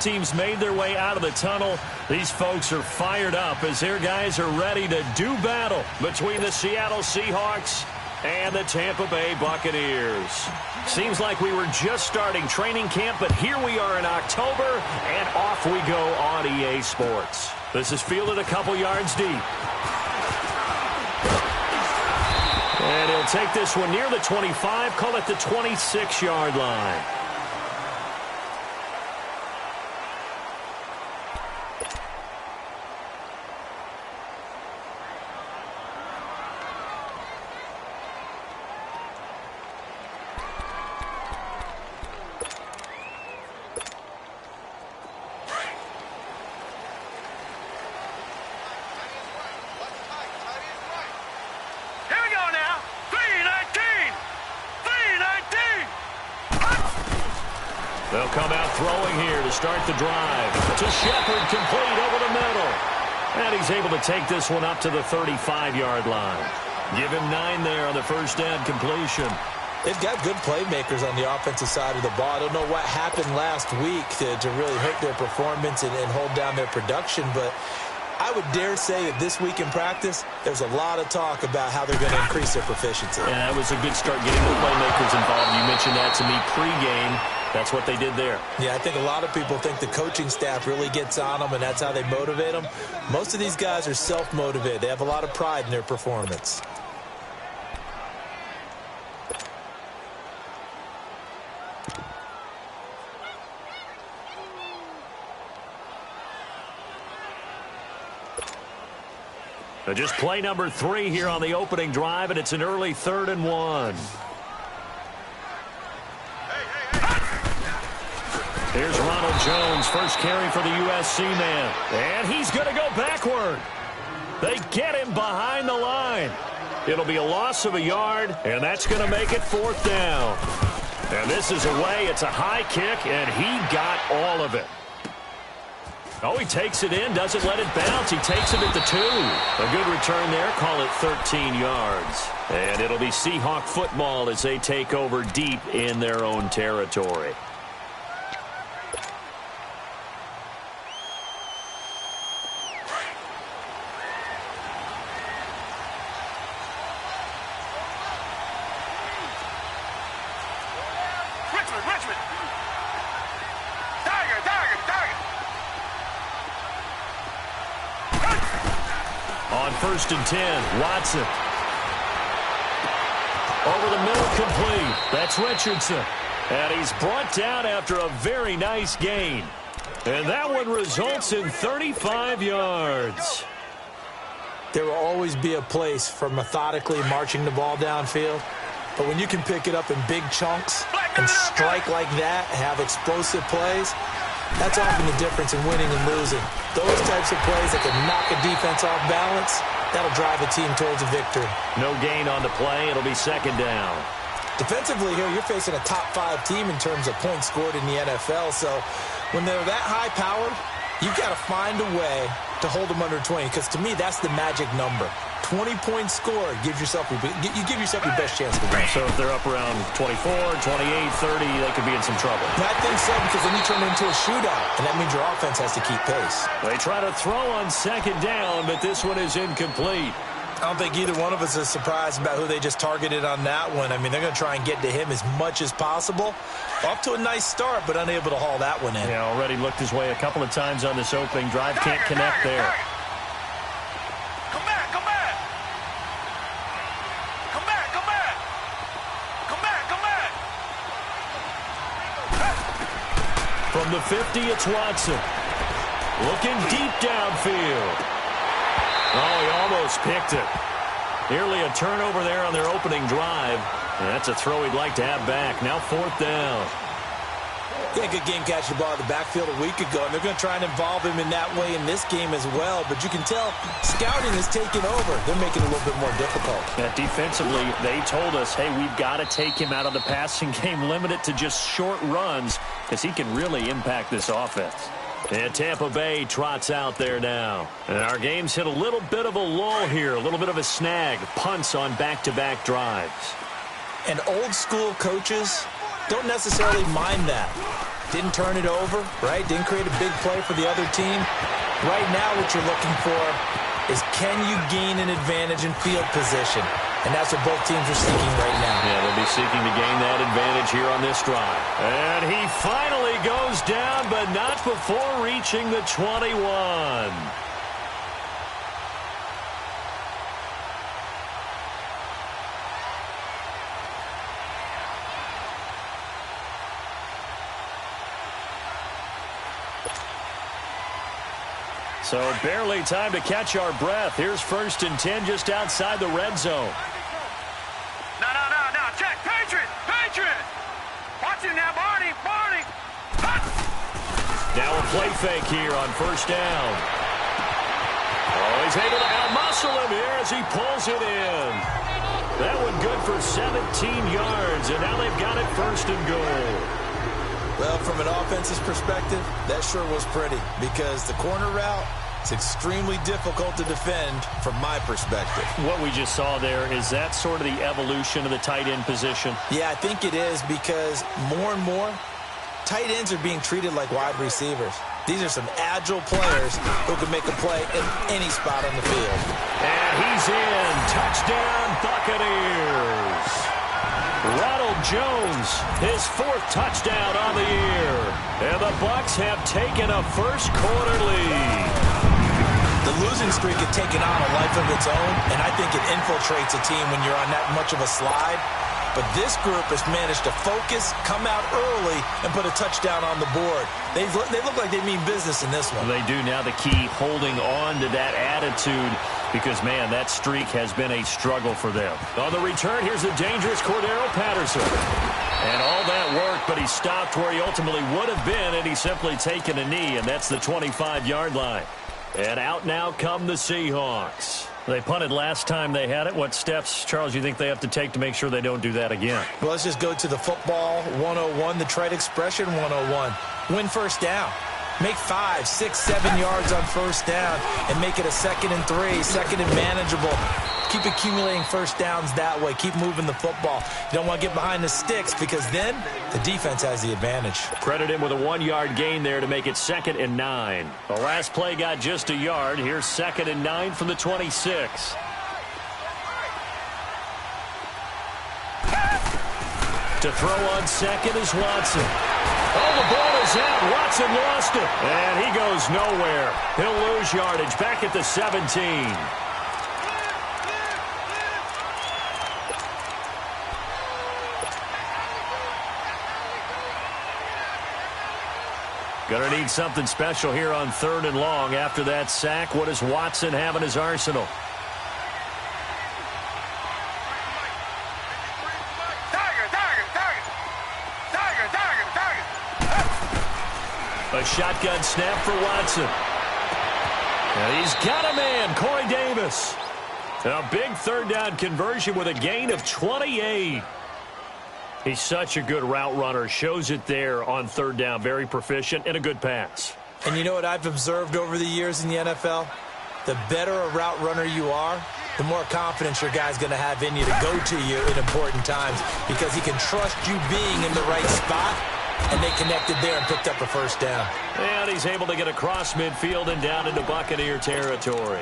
team's made their way out of the tunnel. These folks are fired up as their guys are ready to do battle between the Seattle Seahawks and the Tampa Bay Buccaneers. Seems like we were just starting training camp, but here we are in October, and off we go on EA Sports. This is fielded a couple yards deep. And he'll take this one near the 25, call it the 26-yard line. They'll come out throwing here to start the drive. To Shepard, complete over the middle. And he's able to take this one up to the 35-yard line. Give him 9 there on the first down completion. They've got good playmakers on the offensive side of the ball. I don't know what happened last week to really hurt their performance and hold down their production, but I would dare say that this week in practice, there's a lot of talk about how they're going to increase their proficiency. Yeah, that was a good start getting the playmakers involved. You mentioned that to me pregame. That's what they did there. Yeah, I think a lot of people think the coaching staff really gets on them, and that's how they motivate them. Most of these guys are self-motivated. They have a lot of pride in their performance. Just play number 3 here on the opening drive, and it's an early 3rd and 1. Here's Ronald Jones, first carry for the USC man. And he's going to go backward. They get him behind the line. It'll be a loss of a yard, and that's going to make it 4th down. And this is away. It's a high kick, and he got all of it. Oh, he takes it in, doesn't let it bounce. He takes it at the 2. A good return there. Call it 13 yards. And it'll be Seahawk football as they take over deep in their own territory. On 1st and 10, Watson. Over the middle, complete. That's Richardson. And he's brought down after a very nice gain. And that one results in 35 yards. There will always be a place for methodically marching the ball downfield. But when you can pick it up in big chunks and strike like that, have explosive plays, that's often the difference in winning and losing. Those types of plays that can knock a defense off balance, that'll drive a team towards a victory. No gain on the play. It'll be 2nd down. Defensively here, you're facing a top 5 team in terms of points scored in the NFL. So when they're that high-powered, you've got to find a way to hold them under 20, because to me, that's the magic number. 20-point score gives yourself you give yourself your best chance to win. So if they're up around 24, 28, 30, they could be in some trouble. I think so, because then you turn it into a shootout, and that means your offense has to keep pace. They try to throw on 2nd down, but this one is incomplete. I don't think either one of us is surprised about who they just targeted on that one. I mean, they're going to try and get to him as much as possible. Off to a nice start, but unable to haul that one in. Yeah, already looked his way a couple of times on this opening drive. Can't connect there. Come back, come back. Come back, come back. Come back, come back. From the 50, it's Watson. Looking deep downfield. Oh, he almost picked it. Nearly a turnover there on their opening drive. And that's a throw he'd like to have back. Now 4th down. Yeah, good game catching the ball in the backfield a week ago, and they're going to try and involve him in that way in this game as well. But you can tell scouting is taking over. They're making it a little bit more difficult. Yeah, defensively, they told us, hey, we've got to take him out of the passing game, limit it to just short runs, because he can really impact this offense. And Tampa Bay trots out there now. And our game's hit a little bit of a lull here, a little bit of a snag. Punts on back-to-back drives. And old-school coaches don't necessarily mind that. Didn't turn it over, right? Didn't create a big play for the other team. Right now what you're looking for is can you gain an advantage in field position? And that's what both teams are seeking right now. Yeah, they'll be seeking to gain that advantage here on this drive. And he finally goes down, but not before reaching the 21. So barely time to catch our breath. Here's 1st and 10 just outside the red zone. No. Check. Patriot. Watch it now, Barney. Now a play fake here on 1st down. Oh, he's able to outmuscle him here as he pulls it in. That one good for 17 yards, and now they've got it 1st and goal. Well, from an offense's perspective, that sure was pretty because the corner route is extremely difficult to defend from my perspective. What we just saw there, is that sort of the evolution of the tight end position? Yeah, I think it is because more and more, tight ends are being treated like wide receivers. These are some agile players who can make a play in any spot on the field. And he's in. Touchdown, Buccaneers. Ronald Jones, his 4th touchdown on the year. And the Bucs have taken a first-quarter lead. The losing streak had taken on a life of its own, and I think it infiltrates a team when you're on that much of a slide. But this group has managed to focus, come out early, and put a touchdown on the board. They look like they mean business in this one. They do. Now the key, holding on to that attitude, because, man, that streak has been a struggle for them. On the return, here's the dangerous Cordero Patterson. And all that work, but he stopped where he ultimately would have been, and he's simply taken a knee, and that's the 25-yard line. And out now come the Seahawks. They punted last time they had it. What steps, Charles, you think they have to take to make sure they don't do that again? Well, let's just go to the football 101, the trite expression 101. Win 1st down. Make 5, 6, 7 yards on 1st down and make it a 2nd and 3, 2nd and manageable. Keep accumulating 1st downs that way. Keep moving the football. You don't want to get behind the sticks because then the defense has the advantage. Credit him with a 1-yard gain there to make it 2nd and 9. The last play got just a yard. Here's 2nd and 9 from the 26. To throw on 2nd is Watson. Oh, the ball is out. Watson lost it. And he goes nowhere. He'll lose yardage back at the 17. Going to need something special here on 3rd and long. After that sack, what does Watson have in his arsenal? A shotgun snap for Watson. And he's got a man, Corey Davis. A big 3rd down conversion with a gain of 28. He's such a good route runner. Shows it there on 3rd down. Very proficient and a good pass. And you know what I've observed over the years in the NFL? The better a route runner you are, the more confidence your guy's going to have in you to go to you in important times because he can trust you being in the right spot. And they connected there and picked up a 1st down. And he's able to get across midfield and down into Buccaneer territory.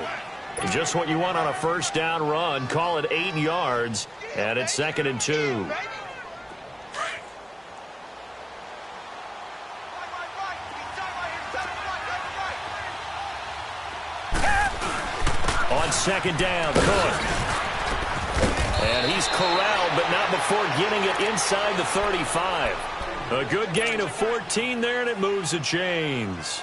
And just what you want on a 1st down run. Call it 8 yards. And it's 2nd and 2. On 2nd down, Cook. And he's corralled, but not before getting it inside the 35. A good gain of 14 there, and it moves the chains.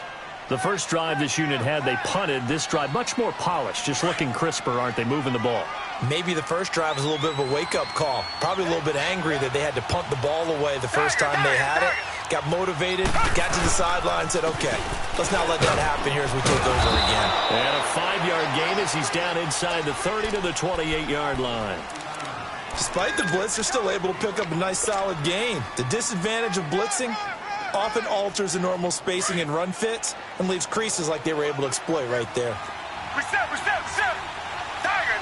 The first drive this unit had, they punted. This drive, much more polished, just looking crisper, aren't they, moving the ball? Maybe the first drive was a little bit of a wake-up call. Probably a little bit angry that they had to punt the ball away the first time they had it. Got motivated, got to the sideline, said, okay, let's not let that happen here as we take over again. And a 5-yard gain as he's down inside the 30 to the 28-yard line. Despite the blitz, they're still able to pick up a nice, solid gain. The disadvantage of blitzing often alters the normal spacing and run fits and leaves creases like they were able to exploit right there. Reset. Tiger.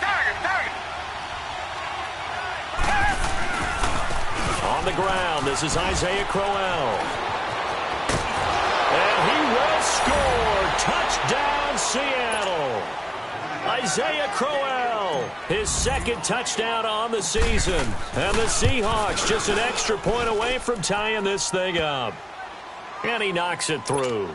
On the ground, this is Isaiah Crowell. Isaiah Crowell, his second touchdown on the season. And the Seahawks just an extra point away from tying this thing up. And he knocks it through.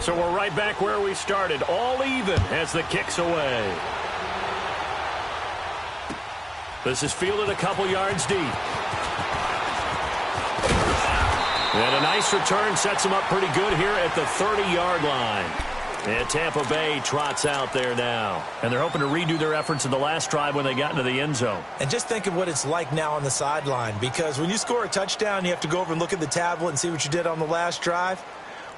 So we're right back where we started, all even as the kick's away. This is fielded a couple yards deep. And a nice return sets him up pretty good here at the 30-yard line. And Tampa Bay trots out there now. And they're hoping to redo their efforts in the last drive when they got into the end zone. And just think of what it's like now on the sideline, because when you score a touchdown, you have to go over and look at the tablet and see what you did on the last drive.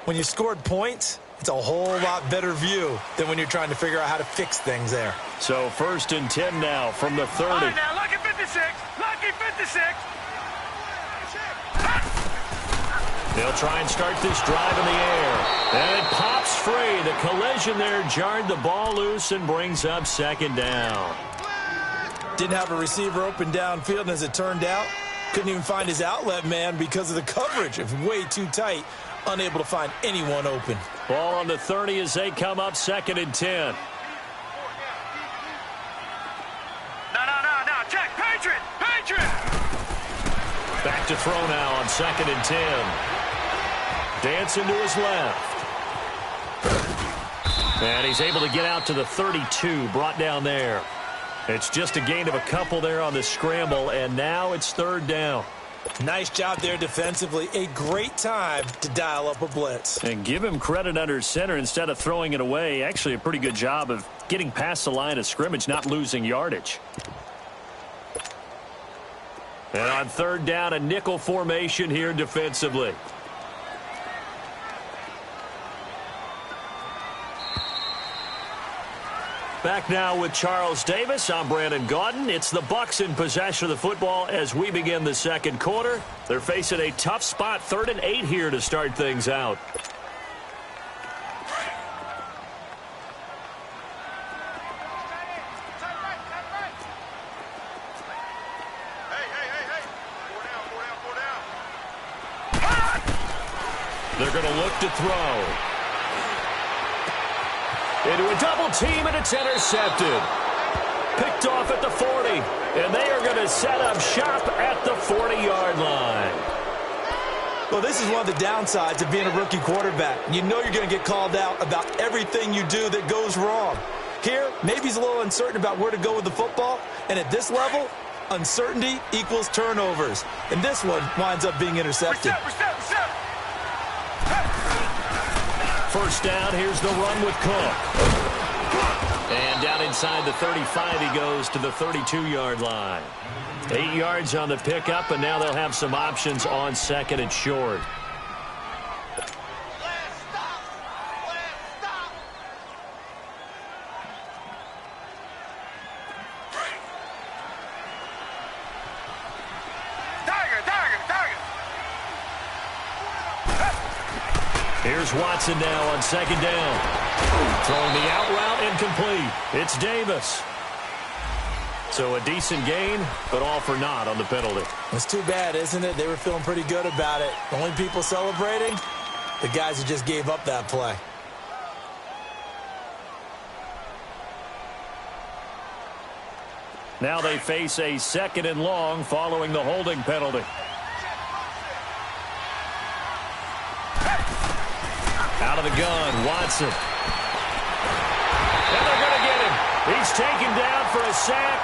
When you scored points, it's a whole lot better view than when you're trying to figure out how to fix things there. So 1st and 10 now from the 30. All right, now, lucky 56. Lucky 56. They'll try and start this drive in the air. And it pops free. The collision there jarred the ball loose and brings up 2nd down. Didn't have a receiver open downfield, and as it turned out, couldn't even find his outlet man because of the coverage. It was way too tight. Unable to find anyone open. Ball on the 30 as they come up 2nd and 10. No. Check. Patriot. Back to throw now on 2nd and 10. Dancing to his left. And he's able to get out to the 32, brought down there. It's just a gain of a couple there on the scramble, and now it's 3rd down. Nice job there defensively. A great time to dial up a blitz. And give him credit under center instead of throwing it away. Actually a pretty good job of getting past the line of scrimmage, not losing yardage. And on 3rd down, a nickel formation here defensively. Back now with Charles Davis. I'm Brandon Gaudin. It's the Bucs in possession of the football as we begin the 2nd quarter. They're facing a tough spot, 3rd and 8 here to start things out. They're going to look to throw. Into a double team, and it's intercepted. Picked off at the 40, and they are going to set up shop at the 40-yard line. Well, this is one of the downsides of being a rookie quarterback. You know you're going to get called out about everything you do that goes wrong. Here, maybe he's a little uncertain about where to go with the football, and at this level, uncertainty equals turnovers. And this one winds up being intercepted. Reset. 1st down, here's the run with Cook. And down inside the 35, he goes to the 32-yard line. 8 yards on the pickup, and now they'll have some options on 2nd and short. Here's Watson now on 2nd down. Throwing the out route incomplete. It's Davis. So a decent gain, but all for naught on the penalty. It's too bad, isn't it? They were feeling pretty good about it. The only people celebrating, the guys who just gave up that play. Now they face a 2nd and long following the holding penalty. Out of the gun, Watson. And they're going to get him. He's taken down for a sack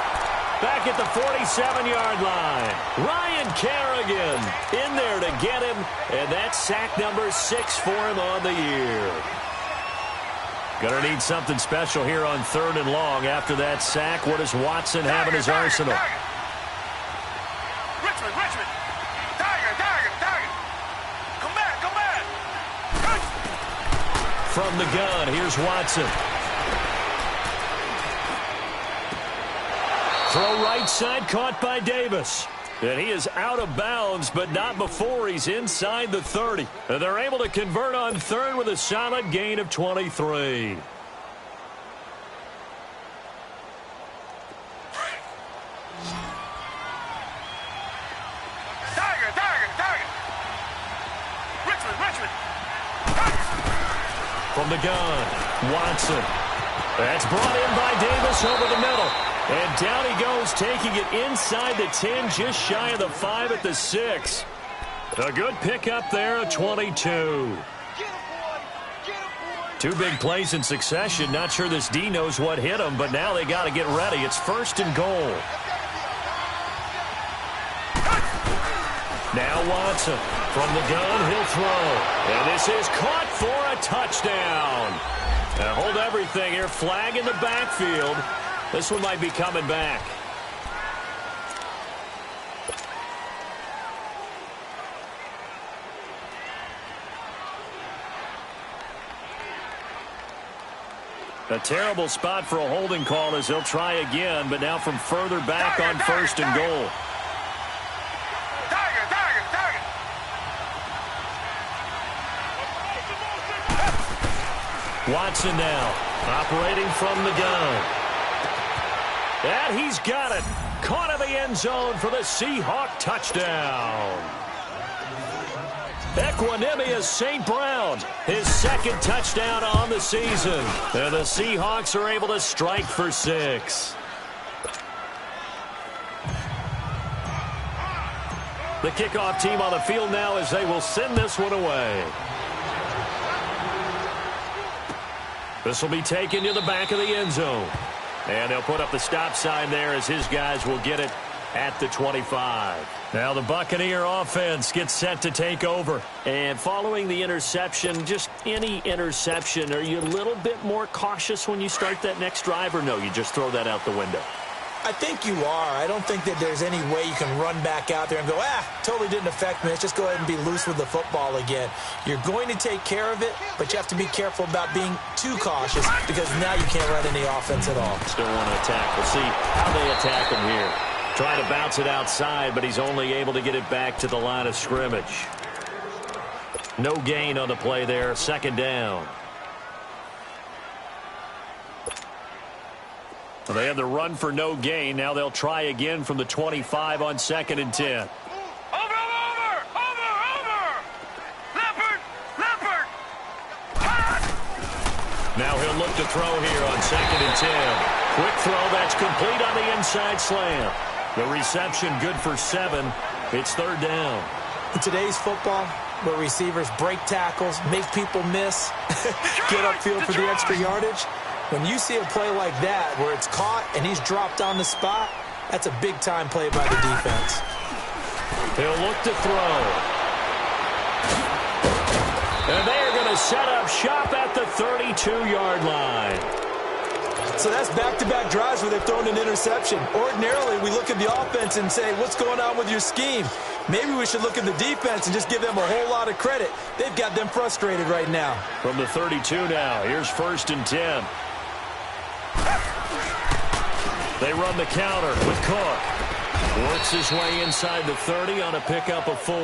back at the 47-yard line. Ryan Kerrigan in there to get him, and that's sack number 6 for him on the year. Going to need something special here on 3rd and long after that sack. What does Watson have in his arsenal? Richmond. Tiger. Come back. From the gun, here's Watson. Throw right side, caught by Davis. And he is out of bounds, but not before he's inside the 30. And they're able to convert on 3rd with a solid gain of 23. Tiger. Richmond. From the gun, Watson. That's brought in by Davis over the middle. And down he goes, taking it inside the 10, just shy of the 5 at the 6. A good pickup there, a 22. Two big plays in succession. Not sure this D knows what hit him, but now they got to get ready. It's 1st and goal. Now Watson from the gun, he'll throw. And this is caught for a touchdown. Now hold everything here. Flag in the backfield. This one might be coming back. A terrible spot for a holding call as they'll try again, but now from further back on 1st and goal. Watson now, operating from the gun. And he's got it. Caught in the end zone for the Seahawk touchdown. Equanimous St. Brown, his 2nd touchdown on the season. And the Seahawks are able to strike for 6. The kickoff team on the field now as they will send this one away. This will be taken to the back of the end zone. And they'll put up the stop sign there as his guys will get it at the 25. Now the Buccaneer offense gets set to take over. And following the interception, just any interception, are you a little bit more cautious when you start that next drive, or no, you just throw that out the window? I think you are. I don't think that there's any way you can run back out there and go, totally didn't affect me. Let's just go ahead and be loose with the football again. You're going to take care of it, but you have to be careful about being too cautious because now you can't run any offense at all. Still want to attack. We'll see how they attack him here. Trying to bounce it outside, but he's only able to get it back to the line of scrimmage. No gain on the play there. 2nd down. Well, they had the run for no gain. Now they'll try again from the 25 on 2nd and 10. Over. Leopard. Now he'll look to throw here on 2nd and 10. Quick throw, that's complete on the inside slant. The reception good for 7. It's 3rd down. In today's football, where receivers break tackles, make people miss, get upfield for the extra yardage, when you see a play like that where it's caught and he's dropped on the spot, that's a big-time play by the defense. He'll look to throw. And they're going to set up shop at the 32-yard line. So that's back-to-back drives where they've thrown an interception. Ordinarily, we look at the offense and say, what's going on with your scheme? Maybe we should look at the defense and just give them a whole lot of credit. They've got them frustrated right now. From the 32 now, here's 1st and 10. They run the counter with Cook. Works his way inside the 30 on a pickup of 4.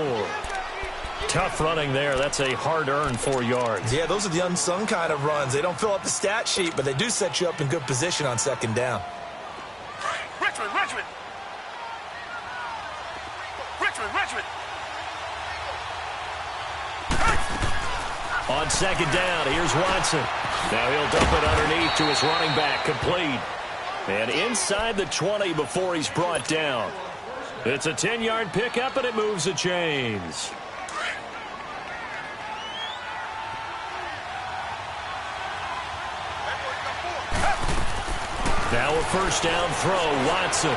Tough running there. That's a hard-earned 4 yards. Yeah, those are the unsung kind of runs. They don't fill up the stat sheet, but they do set you up in good position on 2nd down. Richmond. On 2nd down, here's Watson. Now he'll dump it underneath to his running back, complete. And inside the 20 before he's brought down. It's a 10-yard pickup, and it moves the chains. Now a 1st down throw, Watson.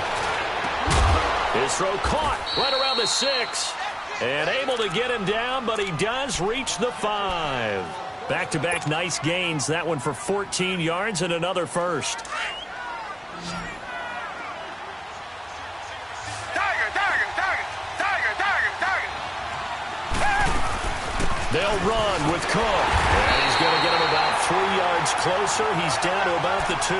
His throw caught right around the 6. And able to get him down, but he does reach the 5. Back-to-back nice gains. That one for 14 yards and another 1st. They'll run with Cook. And he's going to get him about 3 yards closer. He's down to about the 2.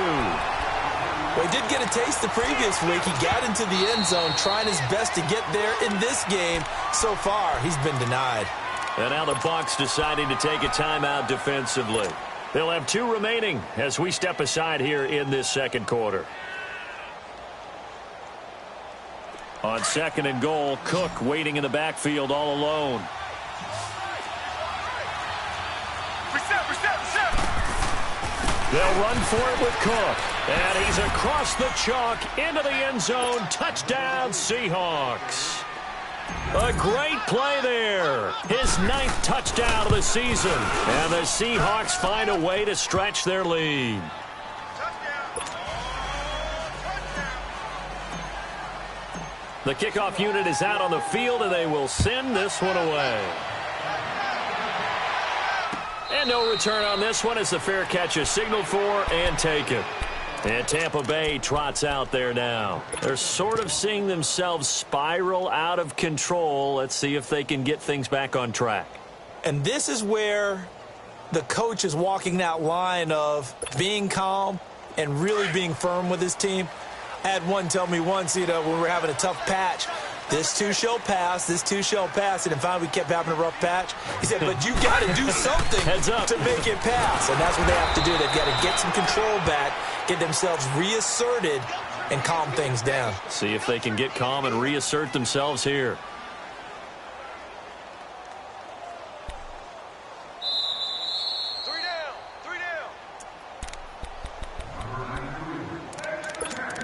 Well, he did get a taste the previous week. He got into the end zone, trying his best to get there in this game. So far, he's been denied. And now the Bucs deciding to take a timeout defensively. They'll have 2 remaining as we step aside here in this 2nd quarter. On 2nd and goal, Cook waiting in the backfield all alone. They'll run for it with Cook. And he's across the chalk into the end zone. Touchdown, Seahawks. A great play there. His 9th touchdown of the season. And the Seahawks find a way to stretch their lead. The kickoff unit is out on the field, and they will send this one away. And no return on this one as the fair catch is signaled for and taken. And Tampa Bay trots out there now. They're sort of seeing themselves spiral out of control. Let's see if they can get things back on track. And this is where the coach is walking that line of being calm and really being firm with his team. I had one tell me once, when we were having a tough patch, this too shall pass, this too shall pass, and finally we kept having a rough patch. He said, but you got to do something to make it pass, and that's what they have to do. They've got to get some control back, get themselves reasserted, and calm things down. See if they can get calm and reassert themselves here. Three down.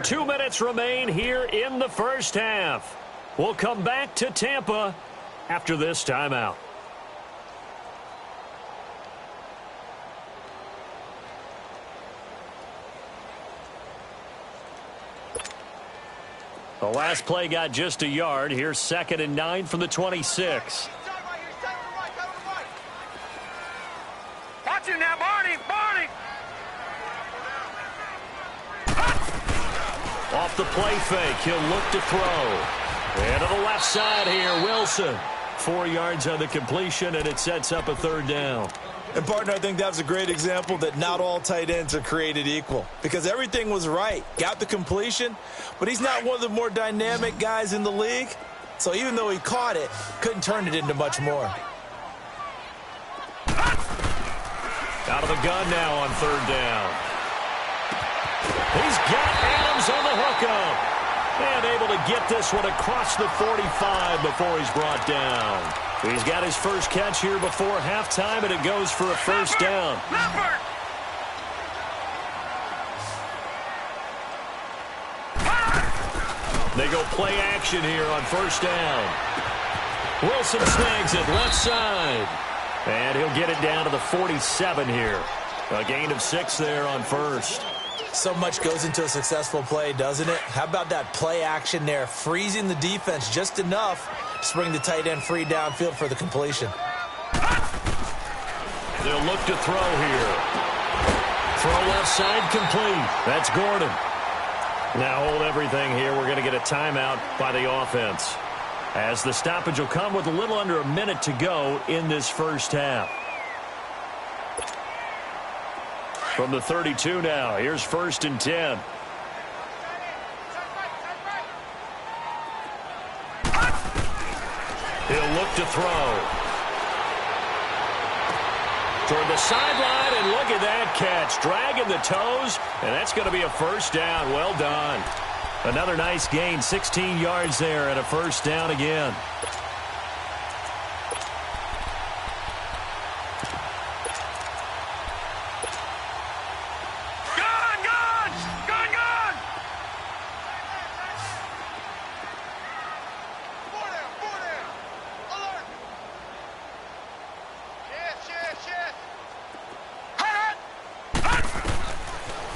2 minutes remain here in the first half. We'll come back to Tampa after this timeout. The last play got just a yard. Here's 2nd and 9 from the 26. Watch him now, Barney! Barney! Off the play fake, he'll look to throw. And to the left side here, Wilson. 4 yards on the completion, and it sets up a 3rd down. And, partner, I think that was a great example that not all tight ends are created equal. Because everything was right. Got the completion, but he's not one of the more dynamic guys in the league. So even though he caught it, couldn't turn it into much more. Out of the gun now on 3rd down. He's got Adams on the hookup. And able to get this one across the 45 before he's brought down. He's got his first catch here before halftime, and it goes for a 1st down. They go play action here on 1st down. Wilson snags it left side. And he'll get it down to the 47 here. A gain of 6 there on 1st. So much goes into a successful play, doesn't it? How about that play action there, freezing the defense just enough to bring the tight end free downfield for the completion. They'll look to throw here. Throw left side complete. That's Gordon. Now hold everything here. We're going to get a timeout by the offense, as the stoppage will come with a little under a minute to go in this first half. From the 32 now, here's 1st and 10. He'll look to throw. Toward the sideline, and look at that catch. Dragging the toes, and that's going to be a 1st down. Well done. Another nice gain, 16 yards there, and a 1st down again.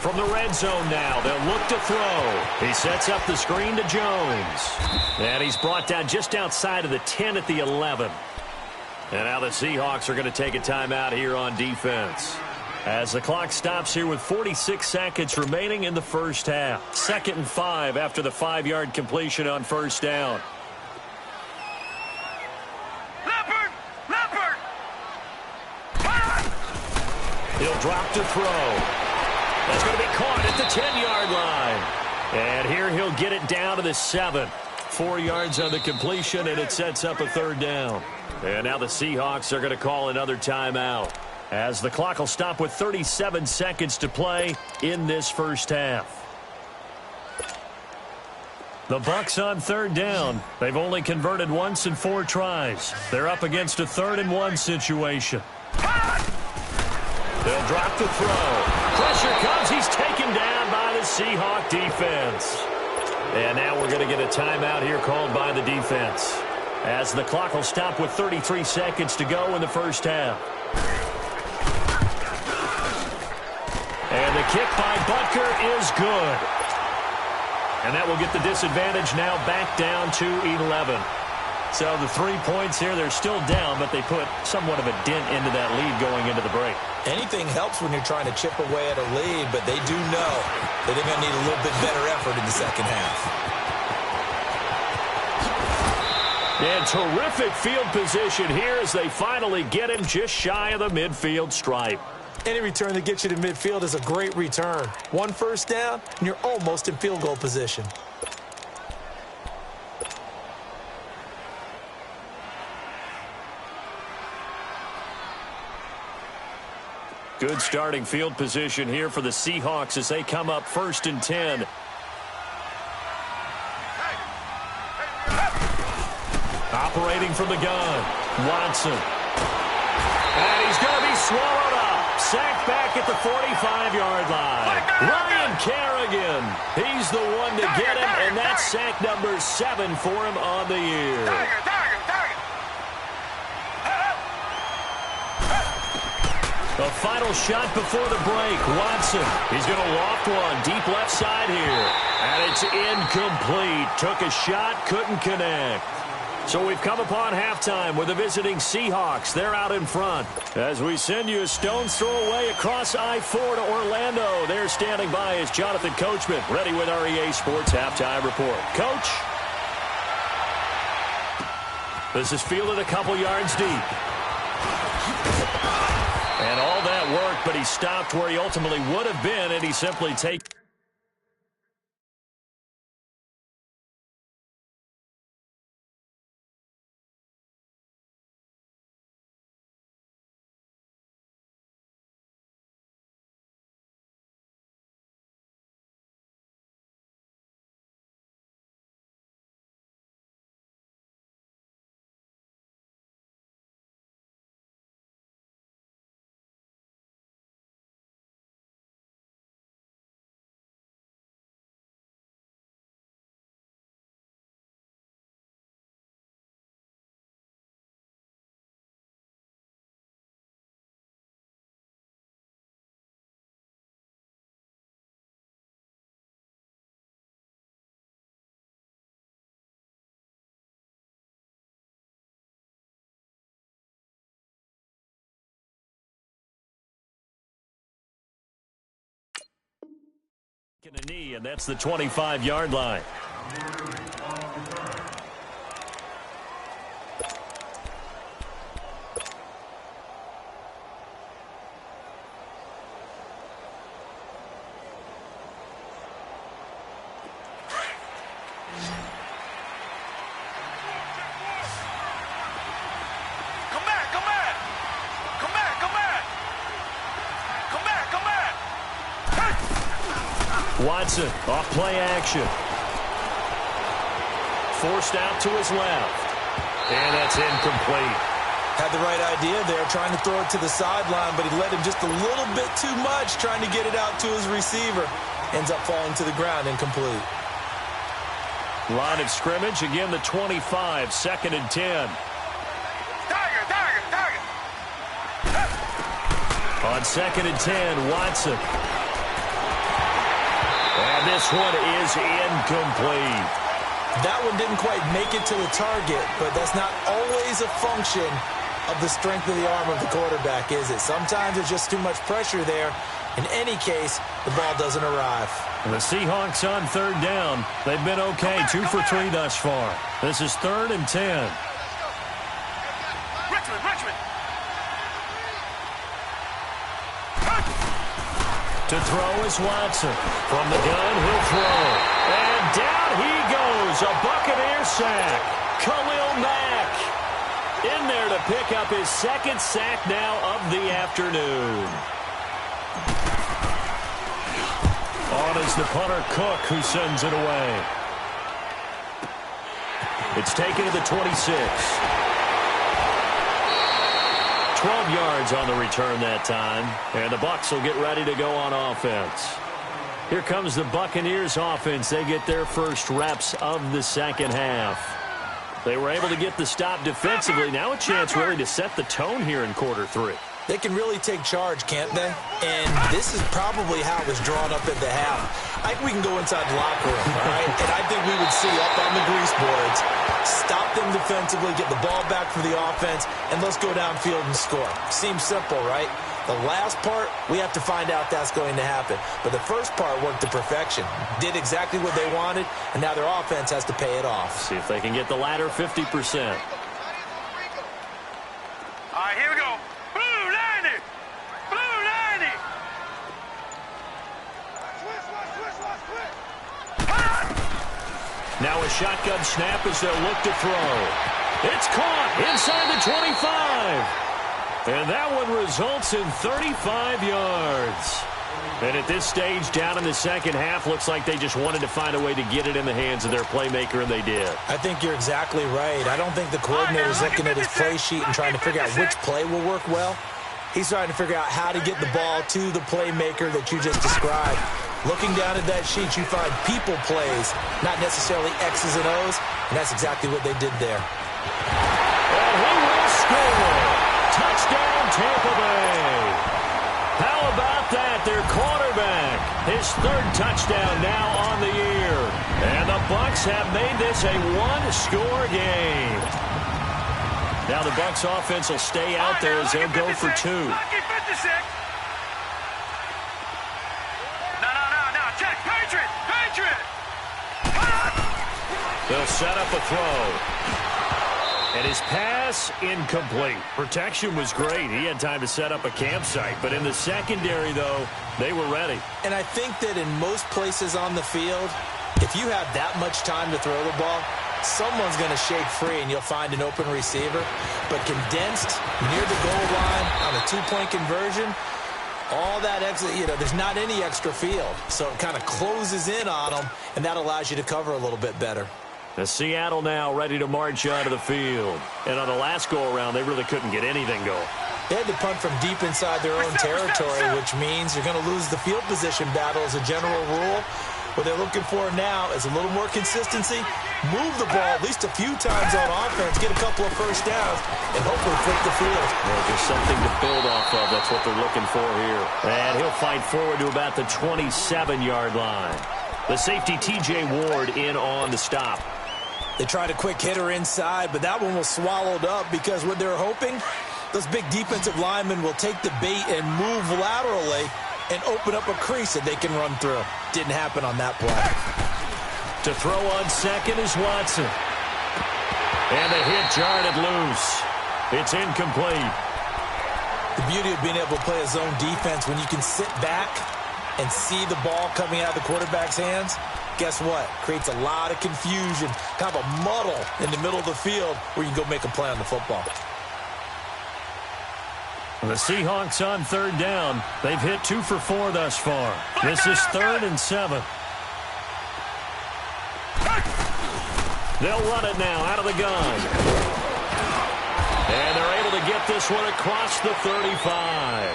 From the red zone now, they'll look to throw. He sets up the screen to Jones. And he's brought down just outside of the 10 at the 11. And now the Seahawks are going to take a timeout here on defense, as the clock stops here with 46 seconds remaining in the first half. 2nd and 5 after the 5-yard completion on 1st down. Leopard! He'll drop to throw. That's going to be caught at the 10-yard line. And here he'll get it down to the 7. 4 yards on the completion, and it sets up a 3rd down. And now the Seahawks are going to call another timeout, as the clock will stop with 37 seconds to play in this first half. The Bucs on 3rd down. They've only converted once in 4 tries. They're up against a 3rd and 1 situation. They'll drop the throw. Pressure comes. He's taken down by the Seahawk defense. And now we're going to get a timeout here called by the defense, as the clock will stop with 33 seconds to go in the first half. And the kick by Butker is good. And that will get the disadvantage now back down to 11. So the 3 points here, they're still down, but they put somewhat of a dent into that lead going into the break. Anything helps when you're trying to chip away at a lead, but they do know that they're going to need a little bit better effort in the second half. And terrific field position here as they finally get him just shy of the midfield stripe. Any return that gets you to midfield is a great return. 1 first down, and you're almost in field goal position. Good starting field position here for the Seahawks as they come up 1st and 10. Operating from the gun, Watson. And he's going to be swallowed up. Sacked back at the 45-yard line. Ryan Kerrigan. He's the one to get him, and that's sack number 7 for him on the year. A final shot before the break. Watson. He's going to loft one deep left side here. And it's incomplete. Took a shot, couldn't connect. So we've come upon halftime with the visiting Seahawks. They're out in front. As we send you a stone's throw away across I-4 to Orlando. There standing by is Jonathan Coachman, ready with our EA Sports Halftime Report. Coach? This is fielded a couple yards deep. And all that work, but he stopped where he ultimately would have been, and he simply takes... A knee, and that's the 25-yard line. Watson off play action. Forced out to his left. And that's incomplete. Had the right idea there, trying to throw it to the sideline, but he let him just a little bit too much, trying to get it out to his receiver. Ends up falling to the ground, incomplete. Line of scrimmage, again the 25, 2nd and 10. On 2nd and 10, Watson. And this one is incomplete. That one didn't quite make it to the target, but that's not always a function of the strength of the arm of the quarterback, is it? Sometimes there's just too much pressure there. In any case, the ball doesn't arrive. And the Seahawks on 3rd down. They've been okay, 2 for 3 thus far. This is 3rd and 10. Richmond. To throw is Watson. From the gun, he'll throw. And down he goes. A Buccaneer sack. Khalil Mack in there to pick up his 2nd sack now of the afternoon. On is the punter Cook, who sends it away. It's taken to the 26. 12 yards on the return that time. And the Bucs will get ready to go on offense. Here comes the Buccaneers offense. They get their first reps of the second half. They were able to get the stop defensively. Now a chance really to set the tone here in quarter 3. They can really take charge, can't they? And this is probably how it was drawn up at the half. I think we can go inside the locker room, all right? And I think we would see up on the grease boards, stop them defensively, get the ball back for the offense, and let's go downfield and score. Seems simple, right? The last part, we have to find out that's going to happen. But the first part worked to perfection. Did exactly what they wanted, and now their offense has to pay it off. See if they can get the latter 50%. All right, here we go. Blue 90. Blue 90. Now a shotgun snap as they'll look to throw. It's caught inside the 25. And that one results in 35 yards. And at this stage, down in the second half, looks like they just wanted to find a way to get it in the hands of their playmaker, and they did. I think you're exactly right. I don't think the coordinator's looking at his play sheet and trying to figure out which play will work well. He's trying to figure out how to get the ball to the playmaker that you just described. Looking down at that sheet, you find people plays, not necessarily X's and O's, and that's exactly what they did there. And he will score. Touchdown, Tampa Bay. How about that? Their quarterback, his third touchdown now on the year. And the Bucs have made this a one-score game. Now the Bucs offense will stay out there as they'll go for 2. No. Check. Patriot. They'll set up a throw. And his pass incomplete. Protection was great. He had time to set up a campsite. But in the secondary, though, they were ready. And I think that in most places on the field, if you have that much time to throw the ball, someone's going to shake free and you'll find an open receiver. But condensed near the goal line on a two-point conversion, all that extra, there's not any extra field. So it kind of closes in on them, and that allows you to cover a little bit better. The Seattle now ready to march onto the field. And on the last go-around, they really couldn't get anything going. They had to punt from deep inside their own territory, which means you're going to lose the field position battle as a general rule. What they're looking for now is a little more consistency, move the ball at least a few times on offense, get a couple of first downs, and hopefully flip the field. Well, just something to build off of. That's what they're looking for here. And he'll fight forward to about the 27-yard line. The safety, T.J. Ward, in on the stop. They tried a quick hitter inside, but that one was swallowed up because what they're hoping, those big defensive linemen will take the bait and move laterally and open up a crease that they can run through. Didn't happen on that play. To throw on second is Watson. And the hit jarred it loose. It's incomplete. The beauty of being able to play a zone defense when you can sit back and see the ball coming out of the quarterback's hands, guess what? Creates a lot of confusion, kind of a muddle in the middle of the field where you can go make a play on the football. The Seahawks on third down. They've hit 2 for 4 thus far. This is 3rd and 7. They'll run it now out of the gun. And they're able to get this one across the 35.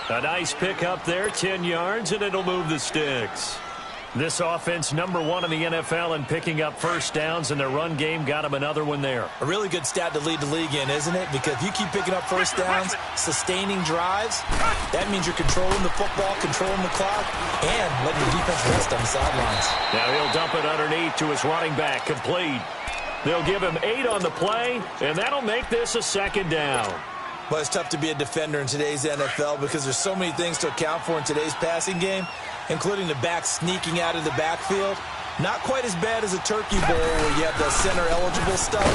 A nice pick up there, 10 yards, and it'll move the sticks. This offense, number 1 in the NFL in picking up first downs, and their run game got them another one there. A really good stat to lead the league in, isn't it? Because if you keep picking up first downs, sustaining drives, that means you're controlling the football, controlling the clock, and letting the defense rest on the sidelines. Now he'll dump it underneath to his running back, complete. They'll give him 8 on the play, and that'll make this a second down. Well, it's tough to be a defender in today's NFL because there's so many things to account for in today's passing game, including the back sneaking out of the backfield. Not quite as bad as a turkey bowl where you have the center-eligible stuff,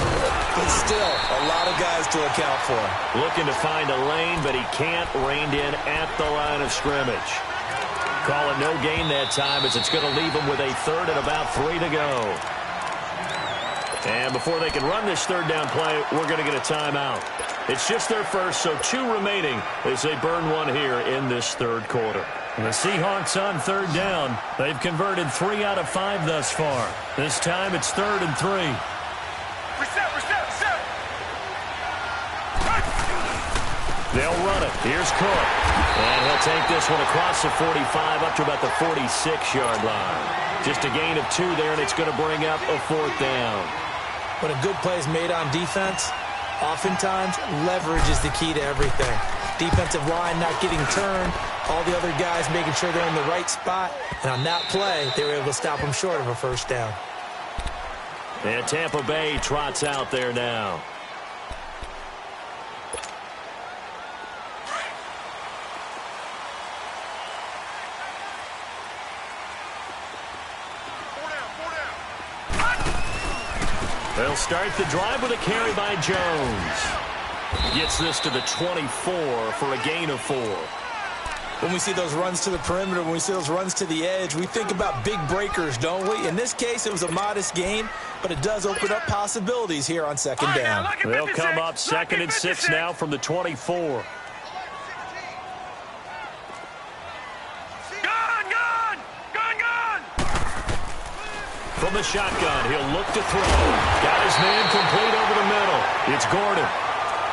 but still a lot of guys to account for. Looking to find a lane, but he can't, reined in at the line of scrimmage. Call it no gain that time as it's going to leave him with a 3rd and about 3 to go. And before they can run this third down play, we're going to get a timeout. It's just their first, so 2 remaining as they burn one here in this third quarter. And the Seahawks on third down. They've converted 3 out of 5 thus far. This time it's 3rd and 3. Reset. They'll run it. Here's Cook. And he'll take this one across the 45 up to about the 46-yard line. Just a gain of 2 there, and it's going to bring up a 4th down. When a good play is made on defense, oftentimes leverage is the key to everything. Defensive line not getting turned, all the other guys making sure they're in the right spot. And on that play, they were able to stop them short of a 1st down. And Tampa Bay trots out there now. They'll start the drive with a carry by Jones. Gets this to the 24 for a gain of 4. When we see those runs to the perimeter, when we see those runs to the edge, we think about big breakers, don't we? In this case, it was a modest gain, but it does open up possibilities here on 2nd down. They'll come up 2nd and 6 now from the 24. From the shotgun, he'll look to throw. Got his man complete over the middle. It's Gordon.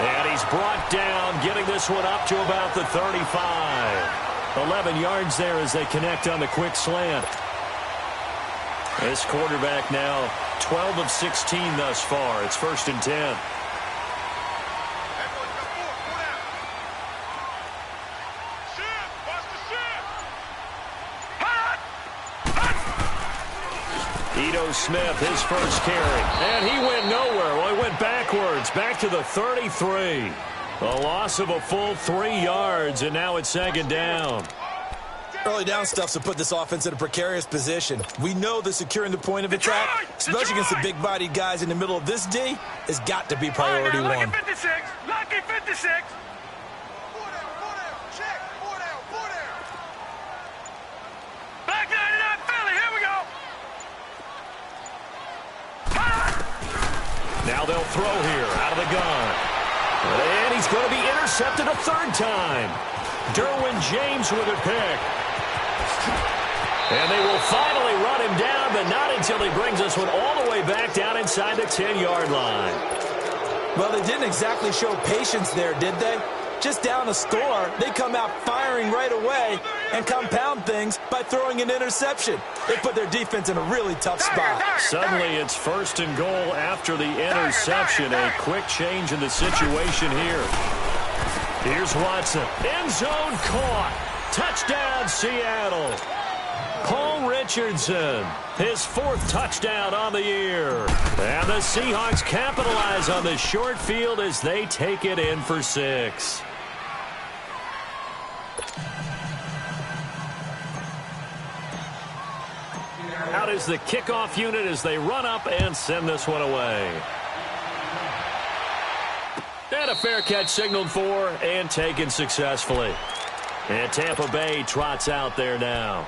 And he's brought down, getting this one up to about the 35. 11 yards there as they connect on the quick slant. This quarterback now 12 of 16 thus far. It's 1st and 10. Smith, his first carry. And he went nowhere. Well, he went backwards, back to the 33. A loss of a full 3 yards, and now it's 2nd down. Early down stuff's to put this offense in a precarious position. We know that securing the point of attack, especially against the big-bodied guys in the middle of this D, has got to be priority one. Lucky 56. Lucky 56. Back 99 Philly. Here we go. Now they'll throw here out of the gun. And he's going to be intercepted a 3rd time. Derwin James with a pick. And they will finally run him down, but not until he brings this one all the way back down inside the 10-yard line. Well, they didn't exactly show patience there, did they? Just down a score, they come out firing right away and compound things by throwing an interception. They put their defense in a really tough spot. Suddenly, it's 1st and goal after the interception. A quick change in the situation here. Here's Watson. End zone caught. Touchdown, Seattle. Paul Richardson, his 4th touchdown on the year. And the Seahawks capitalize on the short field as they take it in for 6. Out is the kickoff unit as they run up and send this one away. And a fair catch signaled for and taken successfully. And Tampa Bay trots out there now.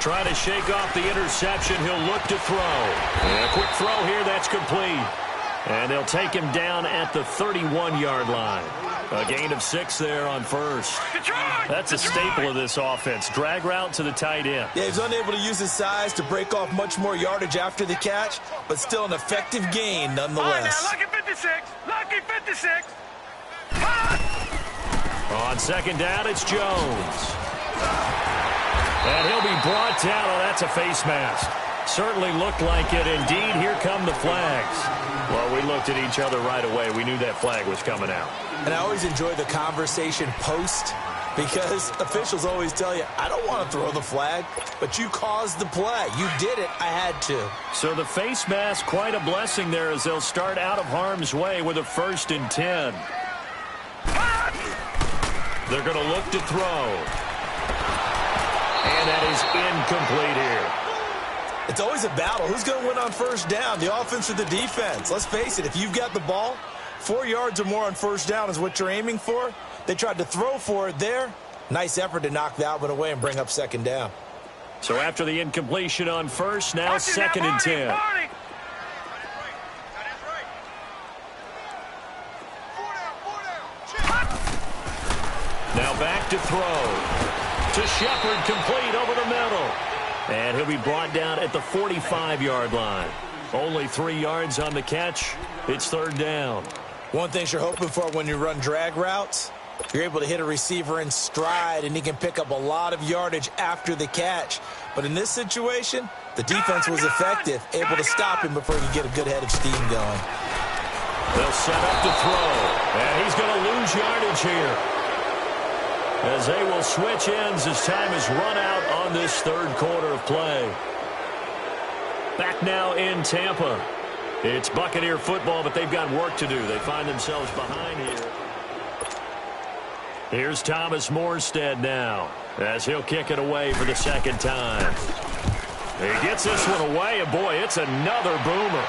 Trying to shake off the interception. He'll look to throw. And a quick throw here. That's complete. And they'll take him down at the 31-yard line. A gain of 6 there on 1st. That's a staple of this offense. Drag route to the tight end. Yeah, he's unable to use his size to break off much more yardage after the catch, but still an effective gain nonetheless. Lucky 56. Lucky 56. On 2nd down, it's Jones. And he'll be brought down. Oh, that's a face mask. Certainly looked like it. Indeed, here come the flags. Well, we looked at each other right away. We knew that flag was coming out. And I always enjoy the conversation post because officials always tell you, I don't want to throw the flag, but you caused the play. You did it. I had to. So the face mask, quite a blessing there as they'll start out of harm's way with a 1st and 10. They're going to look to throw. And that is incomplete here. It's always a battle. Who's going to win on 1st down, the offense or the defense? Let's face it, if you've got the ball, 4 yards or more on 1st down is what you're aiming for. They tried to throw for it there. Nice effort to knock that one away and bring up 2nd down. So after the incompletion on 1st, now 2nd and 10. back to throw. To Shepard, complete over the middle. And he'll be brought down at the 45-yard line. Only 3 yards on the catch. It's third down. One thing you're hoping for when you run drag routes, you're able to hit a receiver in stride, and he can pick up a lot of yardage after the catch. But in this situation, the defense was effective, able to stop him before he could get a good head of steam going. They'll set up to throw, and he's going to lose yardage here, as they will switch ends as time is run out on this third quarter of play. Back now in Tampa. It's Buccaneer football, but they've got work to do. They find themselves behind here. Here's Thomas Morstead now, as he'll kick it away for the second time. He gets this one away, and boy, it's another boomer.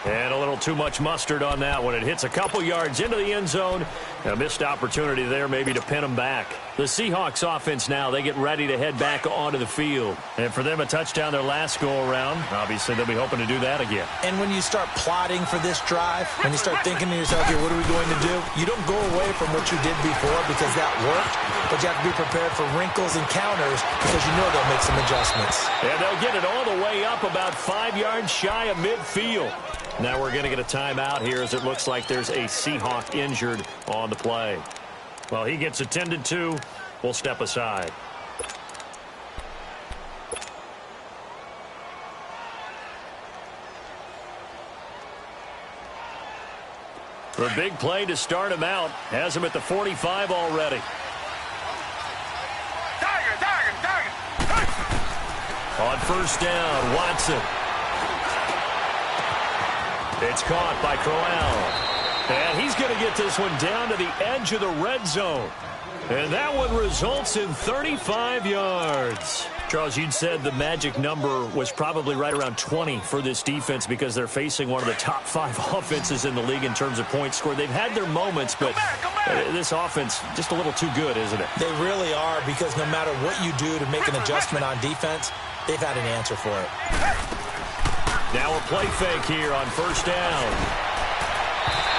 And a little too much mustard on that one. It hits a couple yards into the end zone. A missed opportunity there maybe to pin them back. The Seahawks offense now, they get ready to head back onto the field. And for them, a touchdown their last go-around. Obviously, they'll be hoping to do that again. And when you start plotting for this drive, when you start thinking to yourself, here, what are we going to do? You don't go away from what you did before because that worked, but you have to be prepared for wrinkles and counters because you know they'll make some adjustments. And they'll get it all the way up about 5 yards shy of midfield. Now we're going to get a timeout here as it looks like there's a Seahawk injured on the play. Well, he gets attended to. We'll step aside. The big play to start him out has him at the 45 already. On first down, Watson. It's caught by Crowell. And he's going to get this one down to the edge of the red zone. And that one results in 35 yards. Charles, you'd said the magic number was probably right around 20 for this defense because they're facing one of the top 5 offenses in the league in terms of points scored. They've had their moments, but this offense just a little too good, isn't it? They really are, because no matter what you do to make an adjustment on defense, they've had an answer for it. Now a play fake here on first down.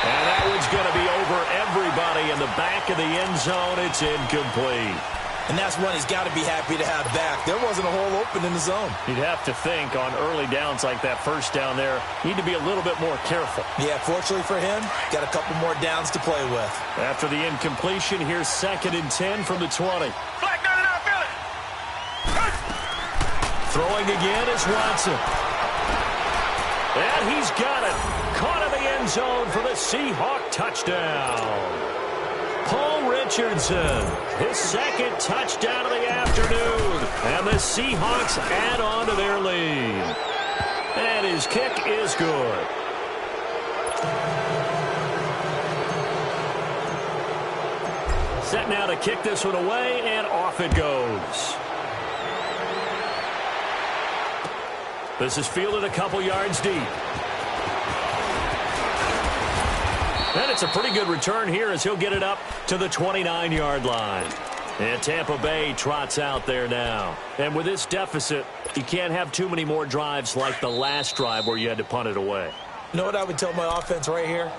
And that one's going to be over everybody in the back of the end zone. It's incomplete. And that's one he's got to be happy to have back. There wasn't a hole open in the zone. You'd have to think on early downs like that first down there, need to be a little bit more careful. Yeah, fortunately for him, got a couple more downs to play with. After the incompletion, here's 2nd and 10 from the 20. Flag down in our belly. Throwing again is Watson. And he's got it. Caught in the end zone for the Seahawk touchdown. Paul Richardson, his 2nd touchdown of the afternoon. And the Seahawks add on to their lead. And his kick is good. Set now to kick this one away, and off it goes. This is fielded a couple yards deep. And it's a pretty good return here as he'll get it up to the 29-yard line. And Tampa Bay trots out there now. And with this deficit, you can't have too many more drives like the last drive where you had to punt it away. You know what I would tell my offense right here?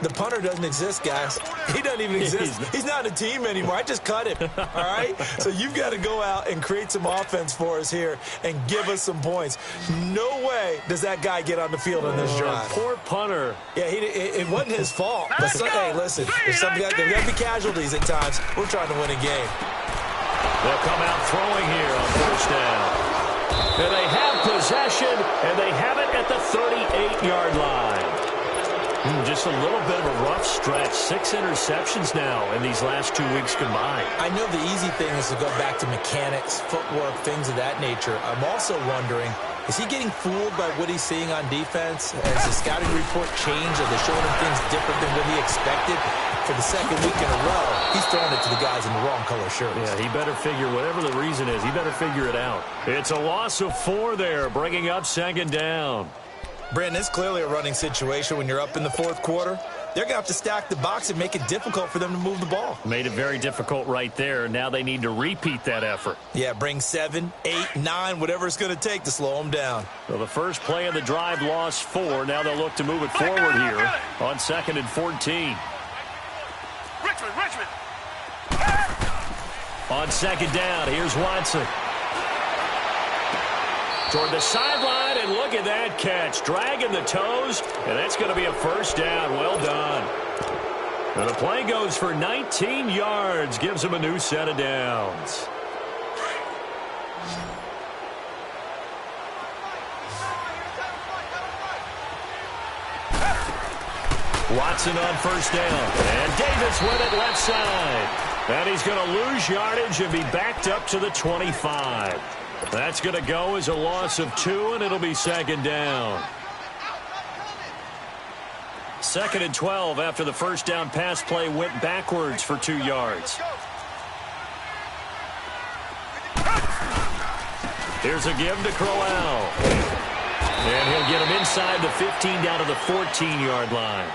The punter doesn't exist, guys. He doesn't even exist. He's not a team anymore. I just cut him, all right? So you've got to go out and create some offense for us here and give us some points. No way does that guy get on the field on this drive. Poor punter. Yeah, it wasn't his fault. But hey, listen, there's got to be casualties at times. We're trying to win a game. They'll come out throwing here on first down. And they have possession, and they have it at the 38-yard line. Just a little bit of a rough stretch. 6 interceptions now in these last 2 weeks combined. I know the easy thing is to go back to mechanics, footwork, things of that nature. I'm also wondering, is he getting fooled by what he's seeing on defense? Has the scouting report changed? Are they showing him things different than what he expected? For the 2nd week in a row, he's throwing it to the guys in the wrong color shirts. Yeah, he better figure, whatever the reason is, he better figure it out. It's a loss of 4 there, bringing up 2nd down. Brandon, it's clearly a running situation when you're up in the 4th quarter. They're going to have to stack the box and make it difficult for them to move the ball. Made it very difficult right there. Now they need to repeat that effort. Yeah, bring 7, 8, 9, whatever it's going to take to slow them down. Well, the first play of the drive lost 4. Now they'll look to move it forward here on 2nd and 14. Richmond. On second down, here's Watson. Toward the sideline, and look at that catch. Dragging the toes, and that's going to be a first down. Well done. And the play goes for 19 yards. Gives him a new set of downs. Watson on first down. And Davis with it left side. And he's going to lose yardage and be backed up to the 25. That's going to go as a loss of 2, and it'll be second down. Second and 12 after the first down pass play went backwards for 2 yards. Here's a give to Crowell. And he'll get him inside the 15 down to the 14-yard line.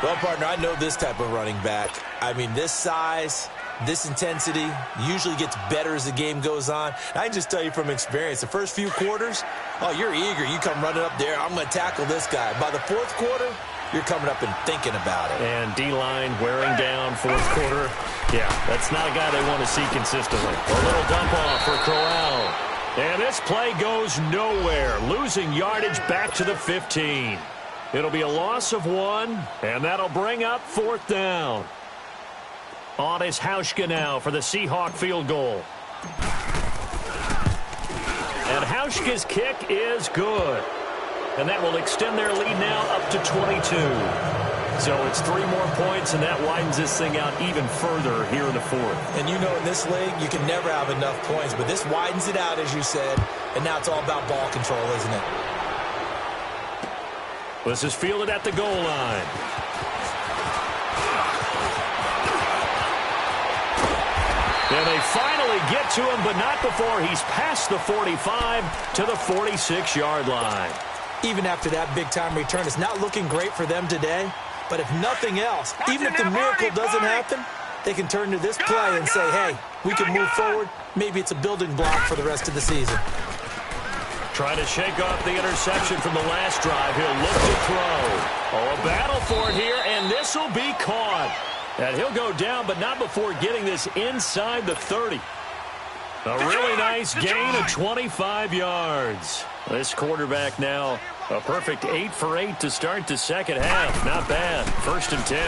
Well, partner, I know this type of running back. I mean, this size, this intensity usually gets better as the game goes on. I can just tell you from experience, the first few quarters, oh, you're eager. You come running up there, I'm going to tackle this guy. By the fourth quarter, you're coming up and thinking about it. And D-line wearing down fourth quarter. Yeah, that's not a guy they want to see consistently. A little dump off for Crowell. And this play goes nowhere, losing yardage back to the 15. It'll be a loss of 1, and that'll bring up fourth down. On is Hauschka now for the Seahawk field goal. And Hauschka's kick is good. And that will extend their lead now up to 22. So it's 3 more points, and that widens this thing out even further here in the fourth. And you know in this league, you can never have enough points, but this widens it out, as you said, and now it's all about ball control, isn't it? This is fielded at the goal line. And they finally get to him, but not before he's past the 45 to the 46-yard line. Even after that big-time return, it's not looking great for them today. But if nothing else, even if the miracle doesn't happen, they can turn to this play and say, hey, we can move forward. Maybe it's a building block for the rest of the season. Trying to shake off the interception from the last drive. He'll look to throw. Oh, a battle for it here, and this will be caught. And he'll go down, but not before getting this inside the 30. A really nice gain of 25 yards. This quarterback now a perfect 8 for 8 to start the second half. Not bad. First and 10.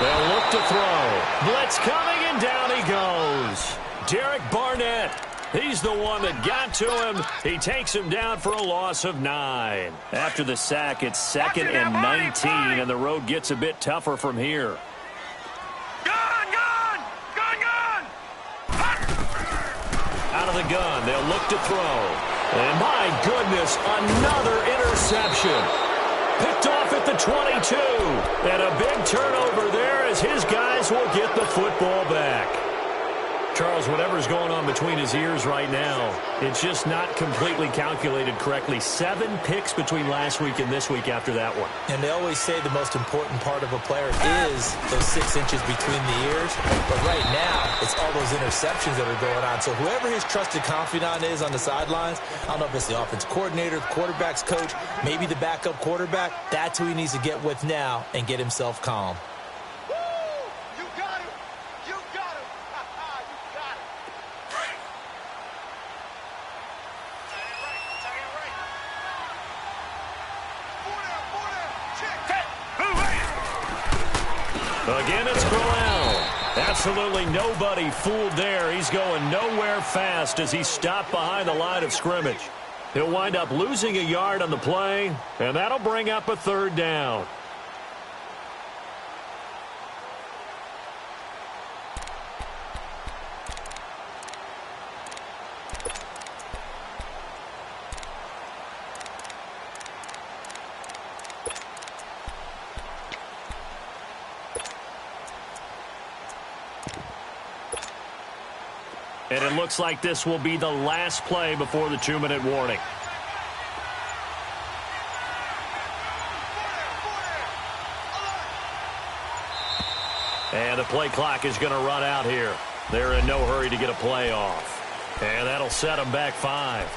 They'll look to throw. Blitz coming, and down he goes. Derek Barnett. He's the one that got to him. He takes him down for a loss of 9. After the sack, it's second and 19, and the road gets a bit tougher from here. Out of the gun, they'll look to throw. And my goodness, another interception. Picked off at the 22. And a big turnover there as his guys will get the football back. Charles, whatever's going on between his ears right now, it's just not completely calculated correctly. 7 picks between last week and this week after that one. And they always say the most important part of a player is those 6 inches between the ears. But right now, it's all those interceptions that are going on. So whoever his trusted confidant is on the sidelines, I don't know if it's the offense coordinator, the quarterback's coach, maybe the backup quarterback, that's who he needs to get with now and get himself calm. Again, it's Crowell. Absolutely nobody fooled there. He's going nowhere fast as he stopped behind the line of scrimmage. He'll wind up losing a yard on the play, and that'll bring up a third down. And it looks like this will be the last play before the 2-minute warning. And the play clock is going to run out here. They're in no hurry to get a play off. And that'll set them back 5.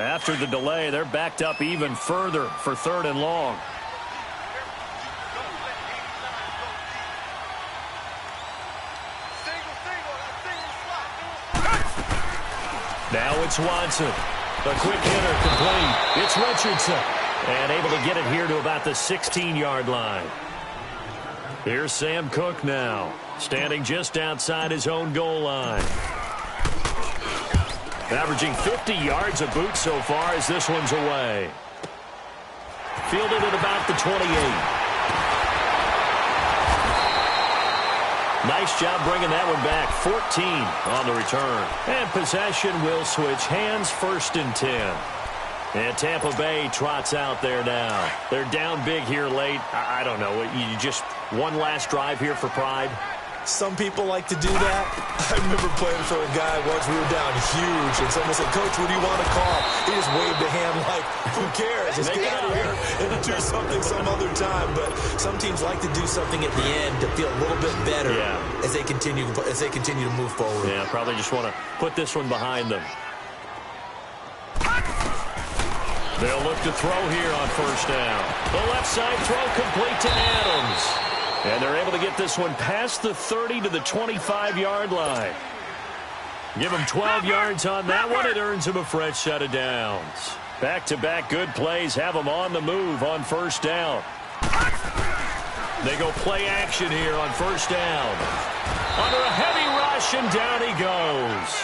After the delay, they're backed up even further for 3rd and long. Now it's Watson. A quick hitter complete. It's Richardson. And able to get it here to about the 16-yard line. Here's Sam Cook now, standing just outside his own goal line. Averaging 50 yards a boot so far as this one's away. Fielded at about the 28. Nice job bringing that one back. 14 on the return. And possession will switch hands, 1st and 10. And Tampa Bay trots out there now. They're down big here late. I don't know. You just one last drive here for pride? Some people like to do that. I remember playing for a guy once. We were down huge, and someone said, "Coach, what do you want to call?" He just waved a hand like, who cares? Let's get out of here and do something some other time. But some teams like to do something at the end to feel a little bit better as they continue to move forward. Yeah, probably just want to put this one behind them. They'll look to throw here on 1st down. The left side throw complete to Adams. And they're able to get this one past the 30 to the 25-yard line. Give them 12 yards on that one. It earns them a fresh set of downs. Back-to-back good plays have them on the move on 1st down. They go play action here on 1st down. Under a heavy rush, and down he goes.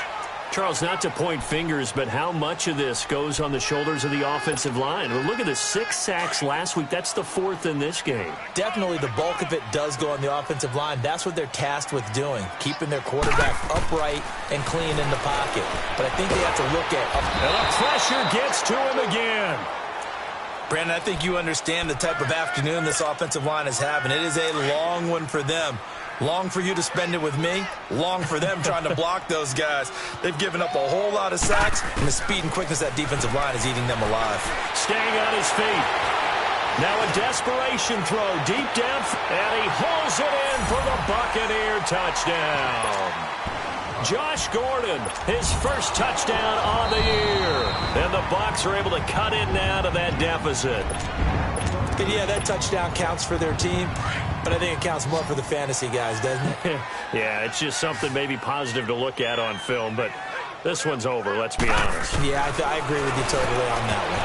Charles, not to point fingers, but how much of this goes on the shoulders of the offensive line? Well, look at the 6 sacks last week. That's the 4th in this game. Definitely the bulk of it does go on the offensive line. That's what they're tasked with doing, keeping their quarterback upright and clean in the pocket. But I think they have to look at... And the pressure gets to him again. Brandon, I think you understand the type of afternoon this offensive line is having. It is a long one for them. Long for you to spend it with me. Long for them trying to block those guys. They've given up a whole lot of sacks, and the speed and quickness of that defensive line is eating them alive. Staying on his feet. Now a desperation throw deep down, and he hauls it in for the Buccaneer touchdown. Josh Gordon, his first touchdown on the year. And the Bucs are able to cut in now to that deficit. And yeah, that touchdown counts for their team, but I think it counts more for the fantasy guys, doesn't it? Yeah, it's just something maybe positive to look at on film, but this one's over, let's be honest. Yeah, I agree with you totally on that one.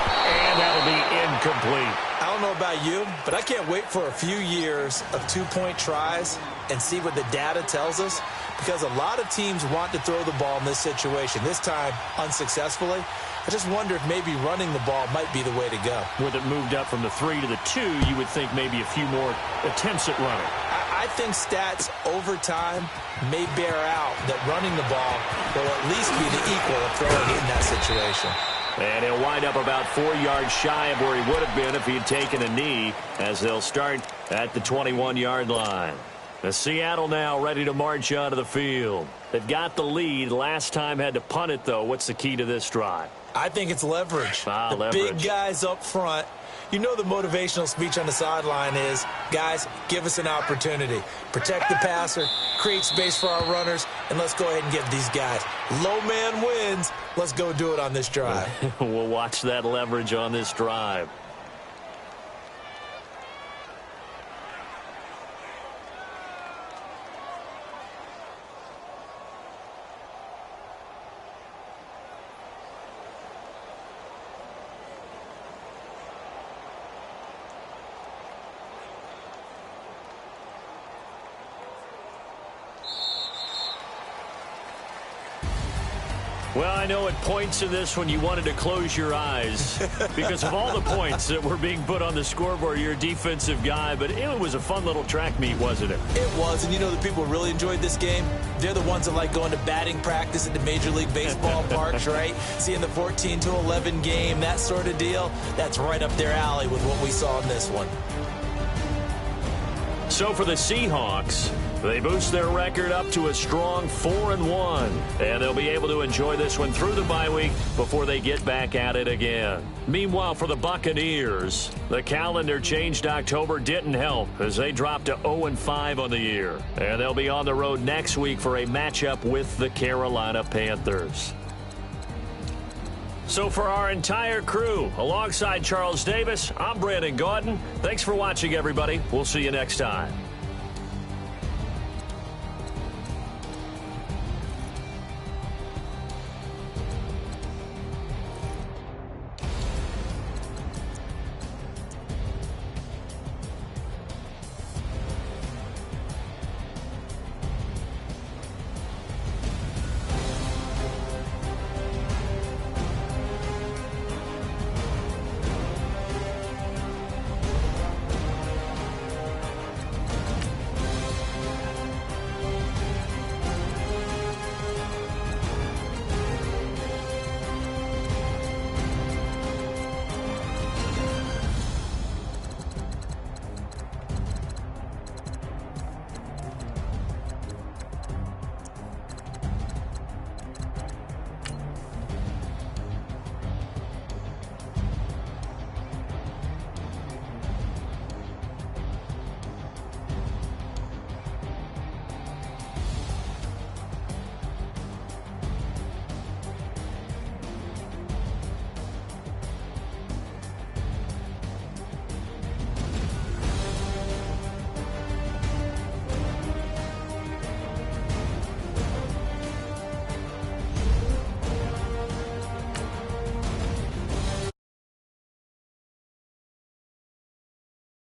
And that'll be incomplete. I don't know about you, but I can't wait for a few years of 2-point tries and see what the data tells us, because a lot of teams want to throw the ball in this situation, this time unsuccessfully. I just wonder if maybe running the ball might be the way to go. With it moved up from the 3 to the 2, you would think maybe a few more attempts at running. I think stats over time may bear out that running the ball will at least be the equal of throwing it in that situation. And he'll wind up about 4 yards shy of where he would have been if he had taken a knee, as they'll start at the 21-yard line. The Seattle now ready to march onto the field. They've got the lead. Last time had to punt it, though. What's the key to this drive? I think it's leverage. The leverage. Big guys up front. You know the motivational speech on the sideline is, guys, give us an opportunity. Protect the passer, create space for our runners, and let's go ahead and give these guys. Low man wins. Let's go do it on this drive. We'll watch that leverage on this drive. Well, I know at points in this when you wanted to close your eyes because of all the points that were being put on the scoreboard. You're a defensive guy, but it was a fun little track meet, wasn't it? It was, and you know the people who really enjoyed this game? They're the ones that like going to batting practice at the Major League Baseball parks, right? Seeing the 14-11 game, that sort of deal. That's right up their alley with what we saw in this one. So for the Seahawks, they boost their record up to a strong 4-1, and they'll be able to enjoy this one through the bye week before they get back at it again. Meanwhile, for the Buccaneers, the calendar changed October didn't help as they dropped to 0-5 on the year, and they'll be on the road next week for a matchup with the Carolina Panthers. So for our entire crew, alongside Charles Davis, I'm Brandon Gaudin. Thanks for watching, everybody. We'll see you next time.